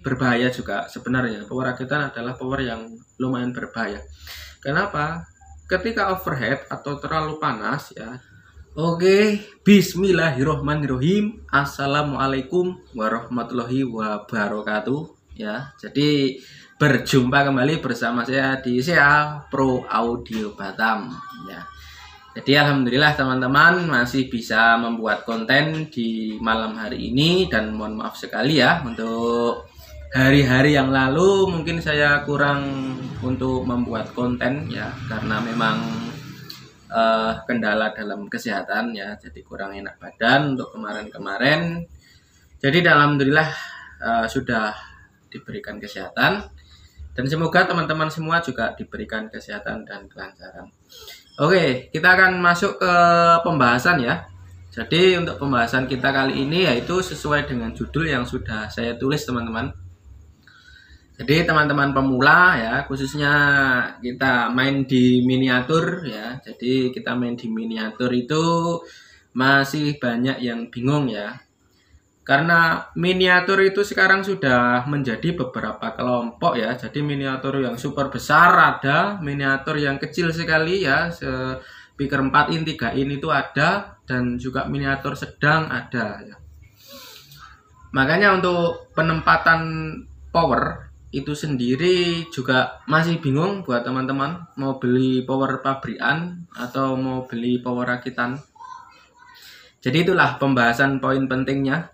berbahaya juga sebenarnya. Power rakitan adalah power yang lumayan berbahaya. Kenapa? Ketika overhead atau terlalu panas ya. Oke, bismillahirrohmanirrohim. Assalamualaikum warahmatullahi wabarakatuh. Ya, jadi berjumpa kembali bersama saya di CA Pro Audio Batam. Ya, jadi alhamdulillah teman-teman masih bisa membuat konten di malam hari ini, dan mohon maaf sekali ya untuk hari-hari yang lalu mungkin saya kurang untuk membuat konten ya, karena memang kendala dalam kesehatan ya, jadi kurang enak badan untuk kemarin-kemarin. Jadi alhamdulillah sudah diberikan kesehatan, dan semoga teman-teman semua juga diberikan kesehatan dan kelancaran. Oke, kita akan masuk ke pembahasan ya. Jadi untuk pembahasan kita kali ini yaitu sesuai dengan judul yang sudah saya tulis teman-teman. Jadi teman-teman pemula ya, khususnya kita main di miniatur ya. Jadi kita main di miniatur itu masih banyak yang bingung ya. Karena miniatur itu sekarang sudah menjadi beberapa kelompok ya. Jadi miniatur yang super besar ada, miniatur yang kecil sekali ya, speaker 4 in 3 in itu ada, dan juga miniatur sedang ada ya. Makanya untuk penempatan power itu sendiri juga masih bingung buat teman-teman mau beli power pabrikan atau mau beli power rakitan. Jadi itulah pembahasan poin pentingnya.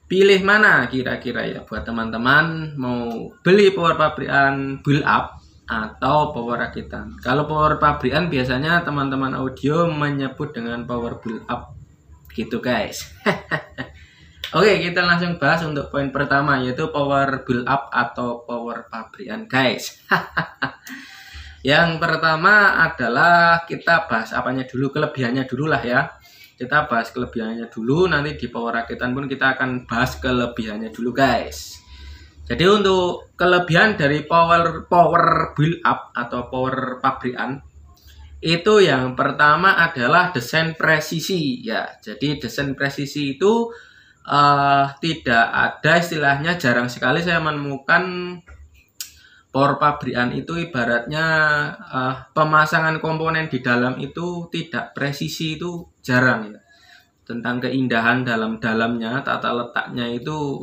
Pilih mana kira-kira ya buat teman-teman mau beli power pabrikan build up atau power rakitan. Kalau power pabrikan biasanya teman-teman audio menyebut dengan power build up gitu guys. Oke, kita langsung bahas untuk poin pertama, yaitu power build up atau power pabrikan guys. Yang pertama adalah kita bahas apanya dulu, kelebihannya dulu lah ya. Kita bahas kelebihannya dulu, nanti di power rakitan pun kita akan bahas kelebihannya dulu guys. Jadi untuk kelebihan dari power build up atau power pabrikan, itu yang pertama adalah desain presisi ya. Jadi desain presisi itu tidak ada istilahnya, jarang sekali saya menemukan power pabrikan itu ibaratnya pemasangan komponen di dalam itu tidak presisi, itu jarang ya. Tentang keindahan dalamnya, tata letaknya itu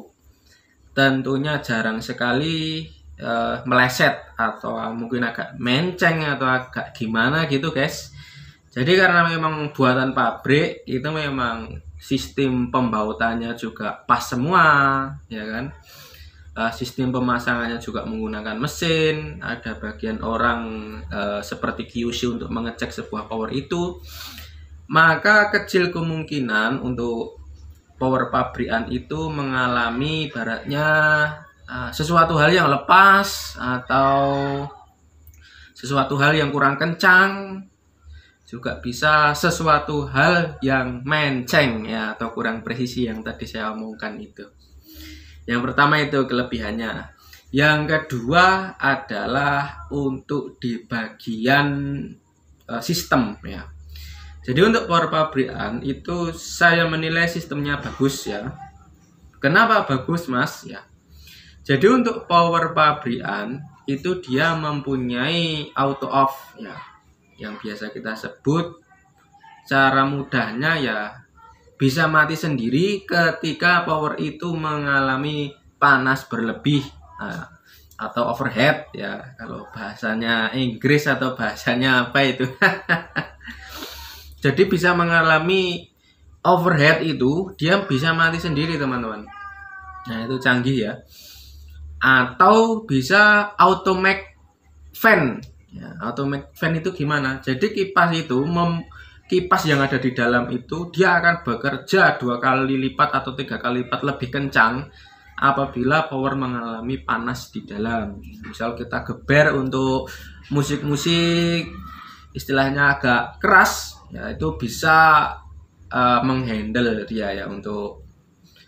tentunya jarang sekali meleset atau mungkin agak menceng atau agak gimana gitu guys. Jadi karena memang buatan pabrik itu memang sistem pembautannya juga pas semua ya kan. Sistem pemasangannya juga menggunakan mesin, ada bagian orang seperti QC untuk mengecek sebuah power itu. Maka kecil kemungkinan untuk power pabrikan itu mengalami ibaratnya sesuatu hal yang lepas atau sesuatu hal yang kurang kencang, juga bisa sesuatu hal yang menceng ya, atau kurang presisi yang tadi saya omongkan itu. Yang pertama itu kelebihannya. Yang kedua adalah untuk di bagian sistem ya. Jadi untuk power pabrikan itu saya menilai sistemnya bagus ya. Kenapa bagus mas ya? Jadi untuk power pabrikan itu dia mempunyai auto off ya, yang biasa kita sebut cara mudahnya ya bisa mati sendiri ketika power itu mengalami panas berlebih atau overhead ya, kalau bahasanya Inggris atau bahasanya apa itu. Jadi bisa mengalami overhead itu dia bisa mati sendiri teman-teman. Nah itu canggih ya. Atau bisa automatic fan ya. Automatic fan itu gimana? Jadi kipas itu kipas yang ada di dalam itu dia akan bekerja 2 kali lipat atau 3 kali lipat lebih kencang apabila power mengalami panas di dalam. Misal kita geber untuk musik-musik istilahnya agak keras ya, itu bisa menghandle dia ya untuk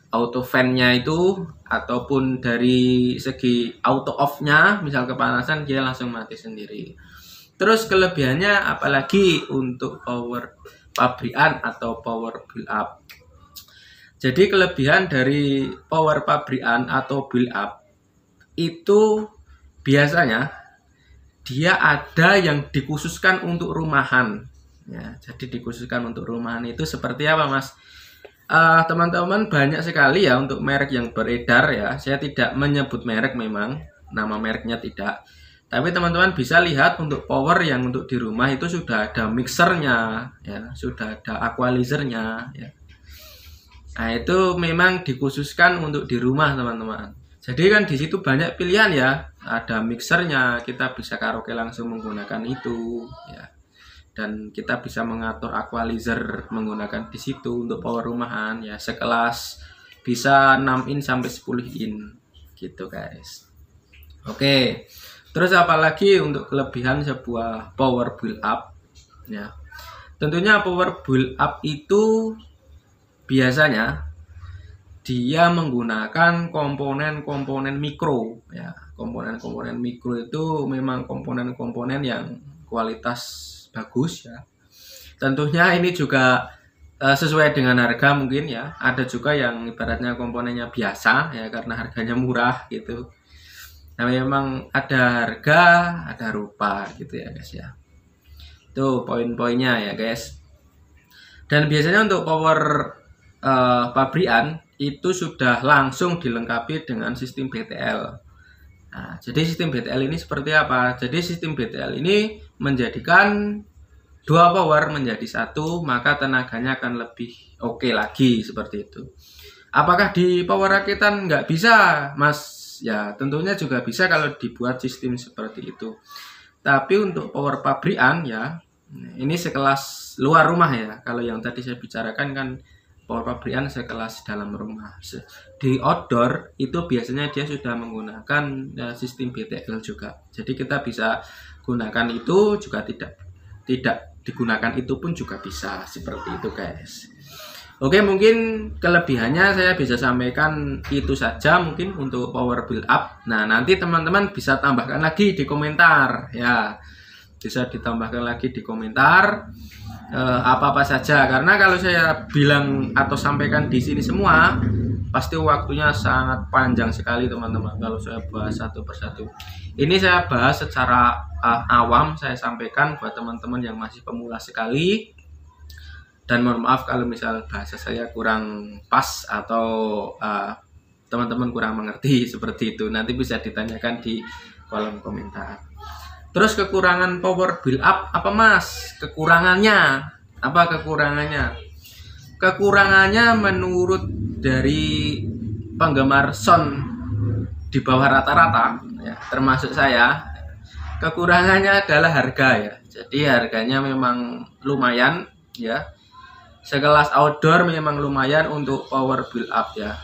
auto fan-nya itu, ataupun dari segi auto off-nya misal kepanasan dia langsung mati sendiri. Terus kelebihannya apalagi untuk power pabrikan atau power build up. Jadi kelebihan dari power pabrikan atau build up itu biasanya dia ada yang dikhususkan untuk rumahan. Ya, jadi dikhususkan untuk rumahan itu seperti apa, Mas? Teman-teman, banyak sekali ya untuk merek yang beredar ya. Saya tidak menyebut merek, memang nama mereknya tidak. Tapi teman-teman bisa lihat untuk power yang untuk di rumah itu sudah ada mixernya, ya, sudah ada aqualizernya, ya. Nah, itu memang dikhususkan untuk di rumah, teman-teman. Jadi kan di situ banyak pilihan ya. Ada mixernya, kita bisa karaoke langsung menggunakan itu, ya. Dan kita bisa mengatur aqualizer menggunakan di situ untuk power rumahan ya, sekelas bisa 6 in sampai 10 in gitu, guys. Oke. Terus apalagi untuk kelebihan sebuah power build up ya. Tentunya power build up itu biasanya dia menggunakan komponen-komponen mikro ya. Komponen-komponen mikro itu memang komponen-komponen yang kualitas bagus ya. Tentunya ini juga sesuai dengan harga mungkin ya. Ada juga yang ibaratnya komponennya biasa ya, karena harganya murah gitu. Nah, memang ada harga, ada rupa gitu ya, guys ya. Itu poin-poinnya ya, guys. Dan biasanya untuk power pabrikan itu sudah langsung dilengkapi dengan sistem BTL. Nah, jadi sistem BTL ini seperti apa? Jadi sistem BTL ini menjadikan dua power menjadi satu, maka tenaganya akan lebih oke lagi seperti itu. Apakah di power rakitan nggak bisa, Mas? Ya, tentunya juga bisa kalau dibuat sistem seperti itu. Tapi untuk power pabrikan ya, ini sekelas luar rumah ya. Kalau yang tadi saya bicarakan kan power pabrikan sekelas dalam rumah. Di outdoor itu biasanya dia sudah menggunakan sistem BTL juga. Jadi kita bisa gunakan itu juga, tidak digunakan itu pun juga bisa seperti itu, guys. Oke, mungkin kelebihannya saya bisa sampaikan itu saja mungkin untuk power build up. Nah, nanti teman-teman bisa tambahkan lagi di komentar ya. Bisa ditambahkan lagi di komentar apa-apa saja, karena kalau saya bilang atau sampaikan di sini semua pasti waktunya sangat panjang sekali, teman-teman, kalau saya bahas satu persatu. Ini saya bahas secara awam, saya sampaikan buat teman-teman yang masih pemula sekali. Dan mohon maaf kalau misal bahasa saya kurang pas atau teman-teman kurang mengerti seperti itu. Nanti bisa ditanyakan di kolom komentar. Terus kekurangan power build up apa, Mas? Kekurangannya apa? Kekurangannya menurut dari penggemar sound di bawah rata-rata ya, termasuk saya, kekurangannya adalah harga ya. Jadi harganya memang lumayan ya. Sekelas outdoor memang lumayan untuk power build up ya.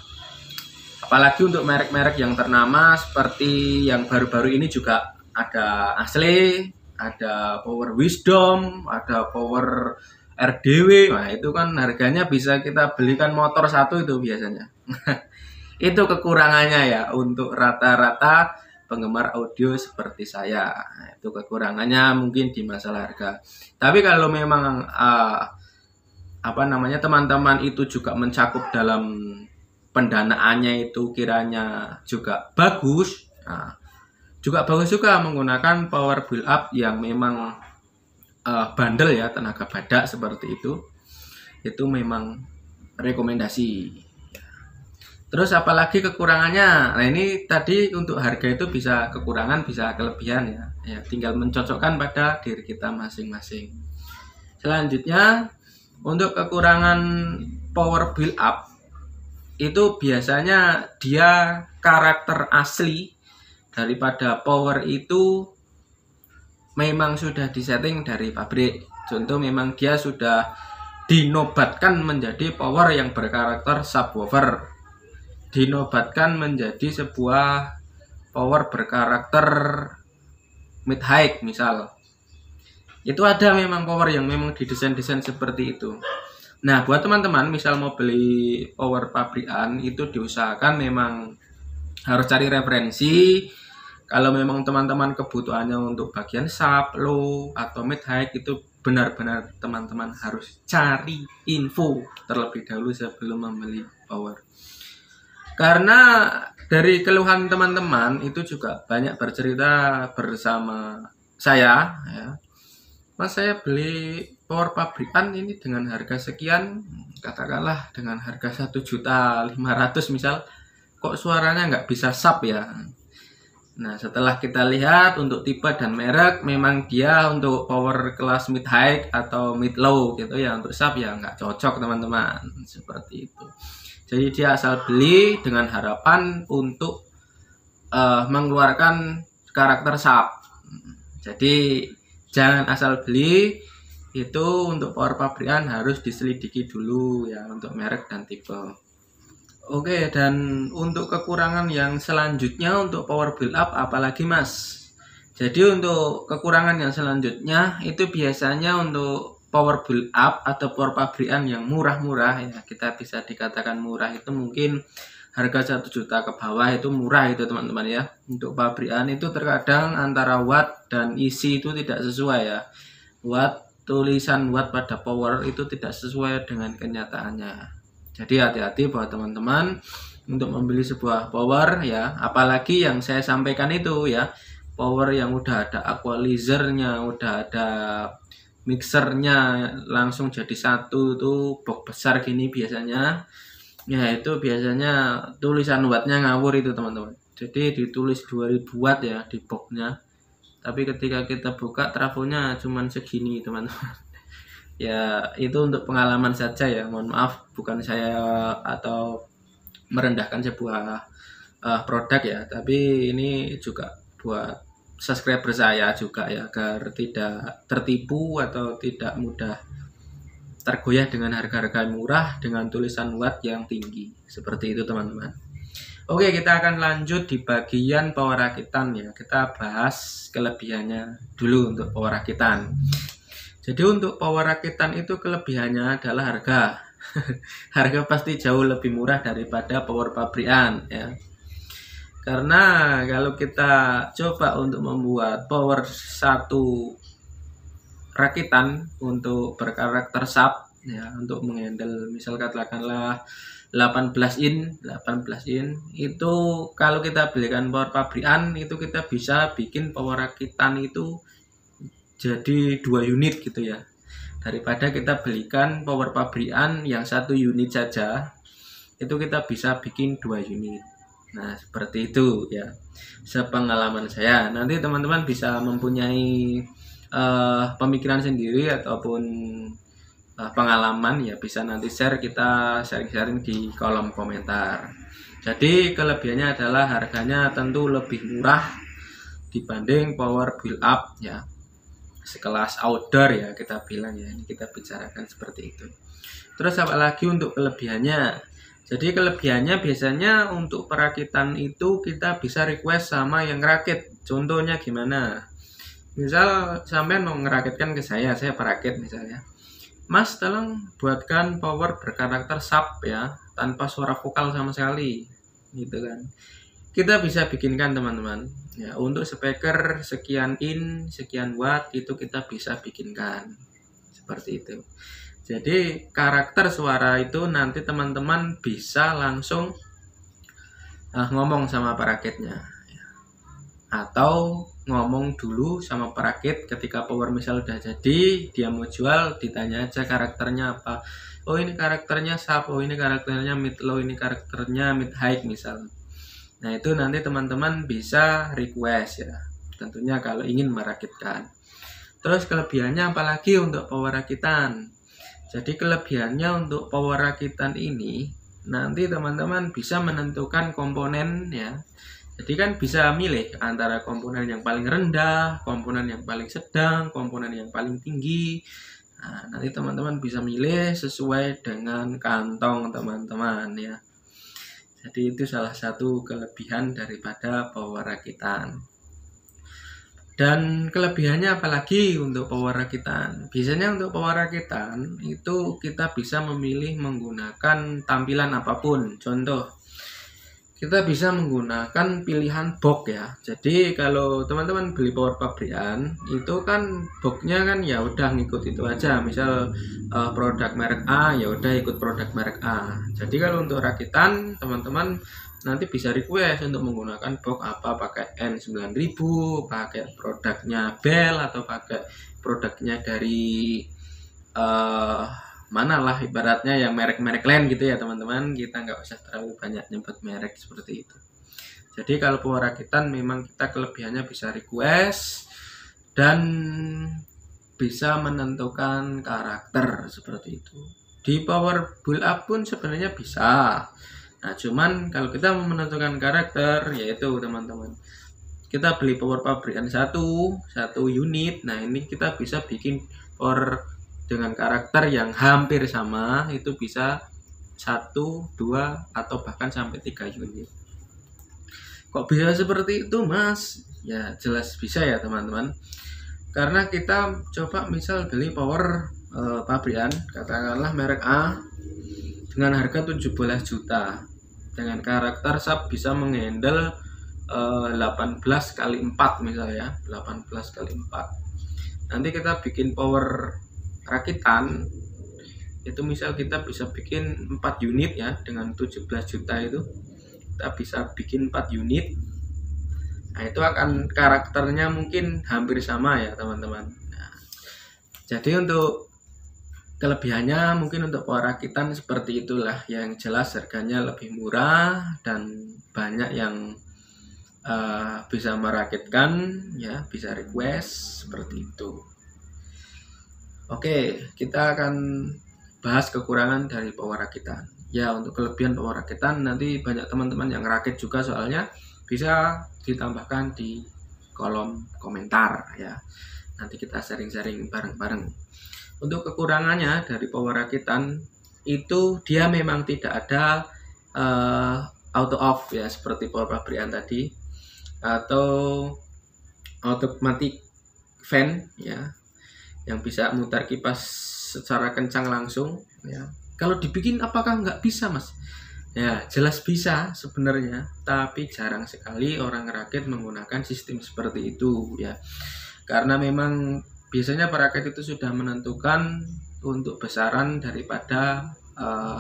Apalagi untuk merek-merek yang ternama seperti yang baru-baru ini juga ada Asli, ada Power Wisdom, ada Power RDW. Nah, itu kan harganya bisa kita belikan motor satu itu biasanya. Itu kekurangannya ya untuk rata-rata penggemar audio seperti saya. Nah, itu kekurangannya mungkin di masalah harga. Tapi kalau memang teman-teman itu juga mencakup dalam pendanaannya itu kiranya juga bagus. Nah, juga bagus juga menggunakan power build up yang memang bandel ya, tenaga badak seperti itu memang rekomendasi. Terus apalagi kekurangannya? Nah, ini tadi untuk harga itu bisa kekurangan bisa kelebihan ya, tinggal mencocokkan pada diri kita masing-masing. Selanjutnya untuk kekurangan power build up itu biasanya dia karakter asli daripada power itu memang sudah disetting dari pabrik. Contoh memang dia sudah dinobatkan menjadi power yang berkarakter subwoofer, dinobatkan menjadi sebuah power berkarakter mid high misal. Itu ada memang power yang memang didesain-desain seperti itu. Nah, buat teman-teman misal mau beli power pabrikan itu diusahakan memang harus cari referensi. Kalau memang teman-teman kebutuhannya untuk bagian sub, low, atau mid high itu benar-benar teman-teman harus cari info terlebih dahulu sebelum membeli power. Karena Dari keluhan teman-teman itu juga banyak bercerita bersama saya ya. Mas, saya beli power pabrikan ini dengan harga sekian, katakanlah dengan harga 1.500.000 misal, kok suaranya nggak bisa sub ya. Nah, setelah kita lihat untuk tipe dan merek, memang dia untuk power kelas mid high atau mid low gitu ya, untuk sub ya nggak cocok teman-teman, seperti itu. Jadi dia asal beli dengan harapan untuk mengeluarkan karakter sub. Jadi jangan asal beli, itu untuk power pabrikan harus diselidiki dulu ya untuk merek dan tipe. Oke, dan untuk kekurangan yang selanjutnya untuk power build up apalagi Mas? Jadi untuk kekurangan yang selanjutnya itu biasanya untuk power build up atau power pabrikan yang murah-murah ya, kita bisa dikatakan murah itu mungkin harga 1 juta ke bawah itu murah itu teman-teman ya. Untuk pabrikan itu terkadang antara watt dan isi itu tidak sesuai ya. Tulisan watt pada power itu tidak sesuai dengan kenyataannya. Jadi hati-hati buat teman-teman untuk membeli sebuah power ya, apalagi yang saya sampaikan itu ya, power yang udah ada equalizernya, udah ada mixernya langsung jadi satu, itu box besar gini biasanya ya, itu biasanya tulisan wattnya ngawur itu teman-teman. Jadi ditulis 2000 watt ya di boxnya, tapi ketika kita buka trafonya cuman segini teman-teman. Ya itu untuk pengalaman saja ya, mohon maaf, bukan saya atau merendahkan sebuah produk ya, tapi ini juga buat subscriber saya juga ya, agar tidak tertipu atau tidak mudah tergoyah dengan harga-harga murah dengan tulisan watt yang tinggi. Seperti itu teman-teman. Oke, kita akan lanjut di bagian power rakitan ya. Kita bahas kelebihannya dulu untuk power rakitan. Jadi untuk power rakitan itu kelebihannya adalah harga. Harga pasti jauh lebih murah daripada power pabrikan ya. Karena kalau kita coba untuk membuat power satu rakitan untuk berkarakter sub ya, untuk menghandle misal katakanlah 18 in itu, kalau kita belikan power pabrikan itu kita bisa bikin power rakitan itu jadi 2 unit gitu ya, daripada kita belikan power pabrikan yang 1 unit saja, itu kita bisa bikin 2 unit. Nah seperti itu ya, sepengalaman saya. Nanti teman-teman bisa mempunyai pemikiran sendiri ataupun pengalaman ya, bisa nanti kita sharing-sharing di kolom komentar. Jadi kelebihannya adalah harganya tentu lebih murah dibanding power build up ya, sekelas outdoor ya kita bilang ya, ini kita bicarakan seperti itu. Terus apa lagi untuk kelebihannya? Jadi kelebihannya biasanya untuk perakitan itu kita bisa request sama yang rakit. Contohnya gimana? Misal sampai mau ngerakitkan ke saya perakit misalnya, Mas tolong buatkan power berkarakter sub ya, tanpa suara vokal sama sekali gitu kan. Kita bisa bikinkan teman-teman ya, untuk speaker sekian in sekian watt itu kita bisa bikinkan seperti itu. Jadi karakter suara itu nanti teman-teman bisa langsung ngomong sama perakitnya, atau ngomong dulu sama perakit ketika power misal udah jadi, dia mau jual, ditanya aja karakternya apa. Oh ini karakternya sub, oh ini karakternya mid low, ini karakternya mid high misal. Nah itu nanti teman-teman bisa request ya, tentunya kalau ingin merakitkan. Terus kelebihannya apalagi untuk power rakitan? Jadi kelebihannya untuk power rakitan ini, nanti teman-teman bisa menentukan komponen ya. Jadi kan bisa milih antara komponen yang paling rendah, komponen yang paling sedang, komponen yang paling tinggi. Nah, nanti teman-teman bisa milih sesuai dengan kantong teman-teman ya. Jadi itu salah satu kelebihan daripada power rakitan. Dan kelebihannya apalagi untuk power rakitan? Biasanya untuk power rakitan itu kita bisa memilih menggunakan tampilan apapun. Contoh, kita bisa menggunakan pilihan box ya. Jadi kalau teman-teman beli power pabrikan itu kan boxnya kan ya udah ngikut itu aja. Misal produk merek A ya udah ikut produk merek A. Jadi kalau untuk rakitan teman-teman nanti bisa request untuk menggunakan box apa, pakai N9000, pakai produknya Bell atau pakai produknya dari mana lah ibaratnya yang merek-merek lain gitu ya teman-teman. Kita nggak usah terlalu banyak nyebut merek seperti itu. Jadi kalau power rakitan memang kita kelebihannya bisa request dan bisa menentukan karakter seperti itu. Di power build up pun sebenarnya bisa. Nah cuman kalau kita mau menentukan karakter yaitu teman-teman, kita beli power pabrikan satu unit. Nah ini kita bisa bikin power dengan karakter yang hampir sama, itu bisa 1, 2 atau bahkan sampai 3 unit. Kok bisa seperti itu mas? Ya jelas bisa ya teman-teman, karena kita coba misal beli power pabrikan katakanlah merek A dengan harga 17 juta dengan karakter sub bisa menghandle 18 kali 4 misalnya, 18 kali 4. Nanti kita bikin power rakitan itu misal kita bisa bikin 4 unit ya, dengan 17 juta itu kita bisa bikin 4 unit. Nah itu akan karakternya mungkin hampir sama ya teman-teman. Nah, jadi untuk kelebihannya mungkin untuk power rakitan seperti itulah, yang jelas harganya lebih murah dan banyak yang bisa merakitkan ya, bisa request seperti itu. Oke, kita akan bahas kekurangan dari power rakitan. Ya, untuk kelebihan power rakitan nanti banyak teman-teman yang rakit juga, soalnya bisa ditambahkan di kolom komentar ya. Nanti kita sharing-sharing bareng-bareng. Untuk kekurangannya dari power rakitan itu dia memang tidak ada auto off ya seperti power pabrikan tadi, atau automatic fan ya yang bisa mutar kipas secara kencang langsung ya. Kalau dibikin apakah nggak bisa mas? Ya jelas bisa sebenarnya, tapi jarang sekali orang rakit menggunakan sistem seperti itu ya, karena memang biasanya perakit itu sudah menentukan untuk besaran daripada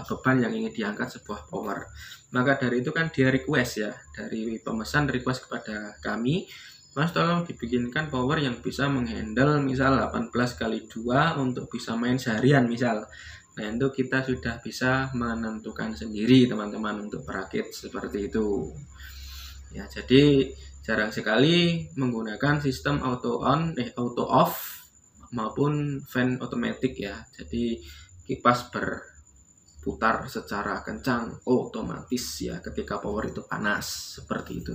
beban yang ingin diangkat sebuah power. Maka dari itu kan dia request ya, dari pemesan request kepada kami, mas tolong dibikinkan power yang bisa menghandle misal 18 kali 2 untuk bisa main seharian misal. Nah itu kita sudah bisa menentukan sendiri teman-teman untuk perakit seperti itu ya. Jadi jarang sekali menggunakan sistem auto off maupun fan otomatis ya. Jadi kipas berputar secara kencang otomatis ya ketika power itu panas seperti itu.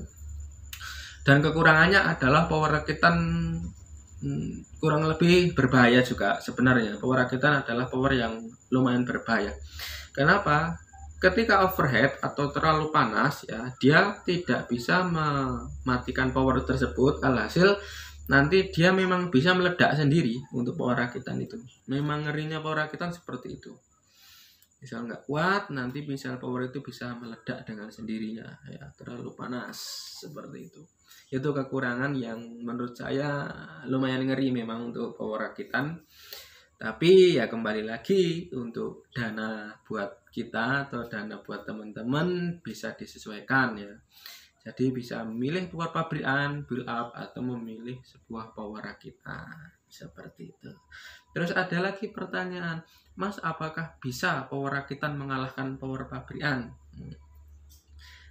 Dan kekurangannya adalah power rakitan kurang lebih berbahaya juga sebenarnya. Power rakitan adalah power yang lumayan berbahaya. Kenapa? Ketika overhead atau terlalu panas ya, dia tidak bisa mematikan power tersebut. Alhasil nanti dia memang bisa meledak sendiri untuk power rakitan itu. Memang ngerinya power rakitan seperti itu. Misal nggak kuat, nanti misal power itu bisa meledak dengan sendirinya ya, terlalu panas seperti itu. Itu kekurangan yang menurut saya lumayan ngeri memang untuk power rakitan. Tapi ya kembali lagi, untuk dana buat kita atau dana buat teman-teman bisa disesuaikan ya. Jadi bisa memilih power pabrikan, build up, atau memilih sebuah power rakitan seperti itu. Terus ada lagi pertanyaan, mas apakah bisa power rakitan mengalahkan power pabrikan?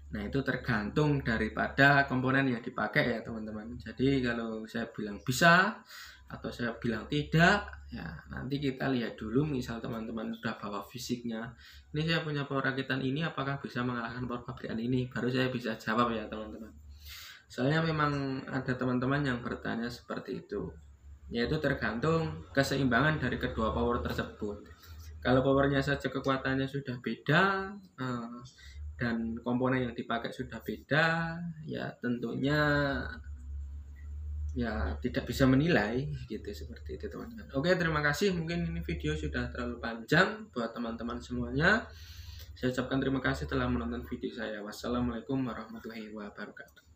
Nah itu tergantung daripada komponen yang dipakai ya teman-teman. Jadi kalau saya bilang bisa atau saya bilang tidak, ya nanti kita lihat dulu. Misal teman-teman udah bawa fisiknya, ini saya punya power rakitan ini, apakah bisa mengalahkan power pabrikan ini, baru saya bisa jawab ya teman-teman. Soalnya memang ada teman-teman yang bertanya seperti itu, yaitu tergantung keseimbangan dari kedua power tersebut. Kalau powernya saja kekuatannya sudah beda dan komponen yang dipakai sudah beda, ya tentunya ya tidak bisa menilai gitu, seperti itu teman-teman. Oke, terima kasih. Mungkin ini video sudah terlalu panjang buat teman-teman semuanya. Saya ucapkan terima kasih telah menonton video saya. Wassalamualaikum warahmatullahi wabarakatuh.